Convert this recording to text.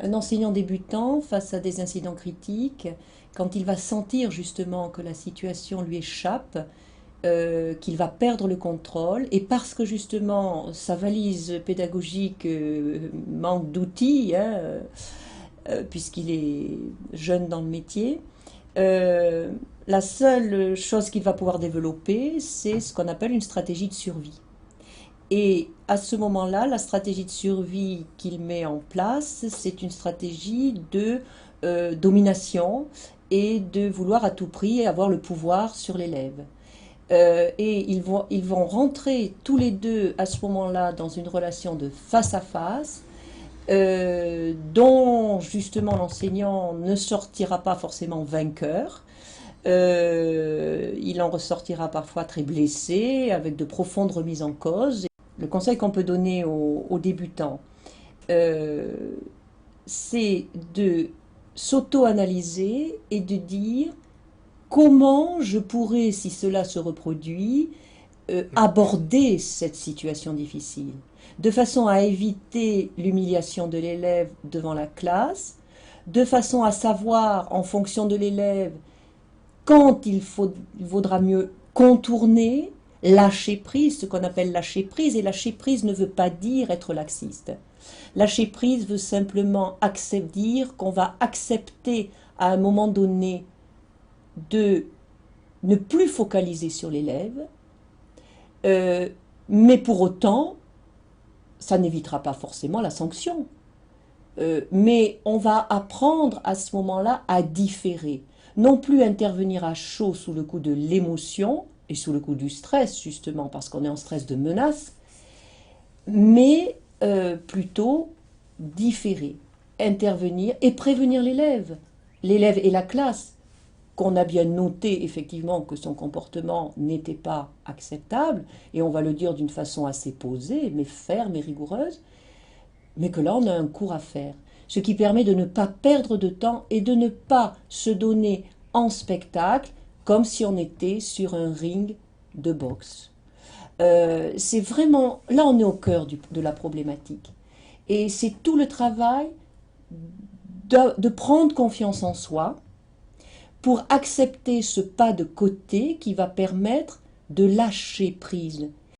Un enseignant débutant, face à des incidents critiques, quand il va sentir justement que la situation lui échappe, qu'il va perdre le contrôle, et parce que justement sa valise pédagogique manque d'outils, hein, puisqu'il est jeune dans le métier, euh, la seule chose qu'il va pouvoir développer, c'est ce qu'on appelle une stratégie de survie. Et à ce moment-là, la stratégie de survie qu'il met en place, c'est une stratégie de domination et de vouloir à tout prix avoir le pouvoir sur l'élève. Et ils vont rentrer tous les deux à ce moment-là dans une relation de face à face, dont justement l'enseignant ne sortira pas forcément vainqueur. Il en ressortira parfois très blessé, avec de profondes remises en cause. Le conseil qu'on peut donner aux débutants, euh, c'est de s'auto-analyser et de dire comment je pourrais, si cela se reproduit, aborder cette situation difficile, de façon à éviter l'humiliation de l'élève devant la classe, de façon à savoir, en fonction de l'élève, quand il vaudra mieux contourner, lâcher prise, ce qu'on appelle lâcher prise, et lâcher prise ne veut pas dire être laxiste. Lâcher prise veut simplement dire qu'on va accepter à un moment donné de ne plus focaliser sur l'élève, euh, mais pour autant, ça n'évitera pas forcément la sanction. Mais on va apprendre à ce moment-là à différer. Non plus intervenir à chaud sous le coup de l'émotion et sous le coup du stress, justement, parce qu'on est en stress de menace, mais plutôt différer, intervenir et prévenir l'élève et la classe, qu'on a bien noté effectivement que son comportement n'était pas acceptable, et on va le dire d'une façon assez posée, mais ferme et rigoureuse, mais que là on a un cours à faire. Ce qui permet de ne pas perdre de temps et de ne pas se donner en spectacle comme si on était sur un ring de boxe. C'est vraiment, là on est au cœur de la problématique. Et c'est tout le travail de prendre confiance en soi pour accepter ce pas de côté qui va permettre de lâcher prise